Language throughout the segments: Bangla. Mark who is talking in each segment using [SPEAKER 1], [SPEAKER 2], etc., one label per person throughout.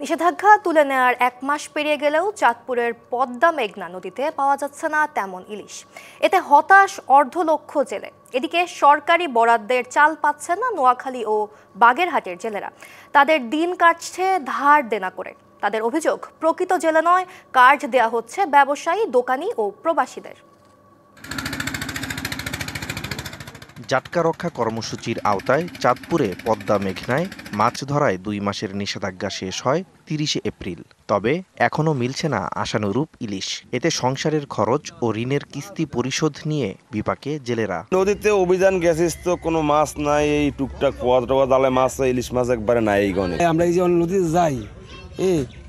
[SPEAKER 1] নিষেধাজ্ঞা তুলে নেওয়ার 1 মাস পেরিয়ে গেলেও চাঁদপুরের পদ্মা মেঘনা নদীতে পাওয়া যাচ্ছে না তেমন ইলিশ। এতে হতাশ অর্ধলক্ষ জেলে। এদিকে সরকারি বরাদ্দের চাল পাচ্ছে না নোয়াখালী ও বাগেরহাটের জেলেরা। তাদের দিন কাটছে ধার দেনা করে। তাদের অভিযোগ, প্রকৃত জেলে নয়, কার্ড দেয়া হচ্ছে ব্যবসায়ী, দোকানি ও প্রবাসীদের।
[SPEAKER 2] জাটকা রক্ষা কর্মসূচির আওতায় চাঁদপুরে পদ্মা মেঘনায় মাছ ধরায় 2 মাসের নিষেধাজ্ঞা শেষ হয় 30 এপ্রিল। তবে এখনও মিলছে না আশানুরূপ ইলিশ। এতে সংসারের খরচ ও ঋণের কিস্তি পরিশোধ নিয়ে বিপাকে জেলেরা।
[SPEAKER 3] নদীতে অভিযান গেছিস তো কোনো মাছ নাই, এই টুকটাক পোয়া জালে মাছ, ইলিশ মাছ একবারে নাই এই গনে।
[SPEAKER 4] আমরা এই যে নদীতে যাই,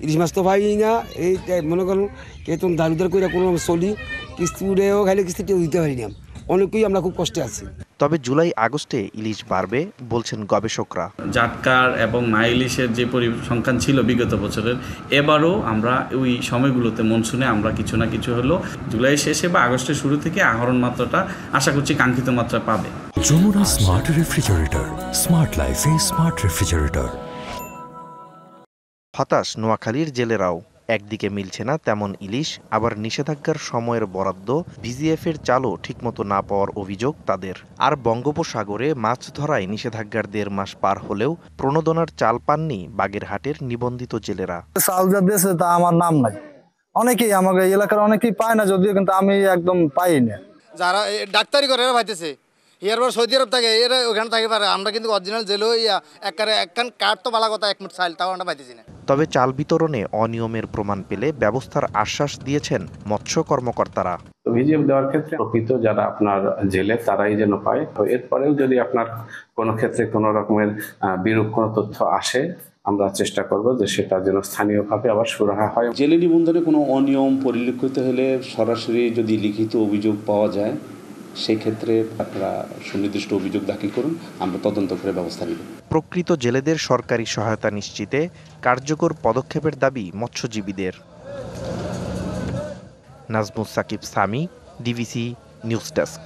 [SPEAKER 4] ইলিশ মাছ তো পাই না। এই মনে করুন এরকম দারুদার করে কোনো চলি, কিস্তি উঠেও খাইলে কিস্তিটিও দিতে পারি না। অনেকেই আমরা খুব কষ্টে আছি।
[SPEAKER 2] তবে জুলাই আগস্টে ইলিশ বাড়বে বলছেন গবেষকরা।
[SPEAKER 5] জাটকার এবং মাই ইলিশের যে পরিসংখ্যান ছিল বিগত বছরের, এবারও আমরা ওই সময়গুলোতে মনসুনে আমরা কিছু না কিছু হলো জুলাই শেষে বা আগস্টের শুরু থেকে আহরণ মাত্রাটা আশা করছি কাঙ্ক্ষিত মাত্রা পাবে।
[SPEAKER 6] যমুনা স্মার্ট রেফ্রিজারেটর, স্মার্ট লাইফে স্মার্ট রেফ্রিজারেটর।
[SPEAKER 2] হতাশ নোয়াখালীর জেলেরাও। একদিকে মিলছে না তেমন ইলিশ, আবার নিষেধাজ্ঞার সময়ের বরাদ্দ বিজিএফের চালও ঠিকমতো না পাওয়ার অভিযোগ তাদের। আর বঙ্গোপসাগরে মাছ ধরায় নিষেধাজ্ঞার 1.5 মাস পার হলেও প্রণোদনার চাল পাননি বাগেরহাটের নিবন্ধিত জেলেরা।
[SPEAKER 7] চাল যা দিয়েছে তা আমার নাম নাই। অনেকেই আমাকে এলাকার অনেকেই পায় না, যদিও কিন্তু আমি একদম পাই না।
[SPEAKER 8] যারা ডাক্তারি করে এরা পাইতেছে, এরপর সৌদি আরব থাকে, এরা ওখানে থাকে পারে। আমরা কিন্তু অরিজিনাল জেলে একখান কার্ড তো বালা কথা, 1 মুঠ চাল তাও আমরা পাইতেছি না।
[SPEAKER 2] তবে চাল বিতরণে অনিয়মের প্রমাণ পেলে ব্যবস্থার আশ্বাস দিয়েছেন মৎস্য কর্মকর্তারা।
[SPEAKER 9] ভিজিএফ দেওয়ার ক্ষেত্রে প্রকৃত যারা আপনার জেলে তারাই যেন পায়। এরপরেও যদি আপনার কোনো ক্ষেত্রে কোনো রকমের বিরূপ কোনো তথ্য আসে, আমরা চেষ্টা করব যে সেটা যেন স্থানীয়ভাবে আবার সুরাহা হয়।
[SPEAKER 10] জেলে নিবন্ধনে কোনো অনিয়ম পরিলক্ষিত হলে সরাসরি যদি লিখিত অভিযোগ পাওয়া যায়, সেই ক্ষেত্রে আপনারা সুনির্দিষ্ট অভিযোগ দাখিল করুন, আমরা তদন্ত করে ব্যবস্থা নিব।
[SPEAKER 2] প্রকৃত জেলেদের সরকারি সহায়তা নিশ্চিতে কার্যকর পদক্ষেপের দাবি মৎস্যজীবীদের। Nazmus Sakib Sami, DVC news desk.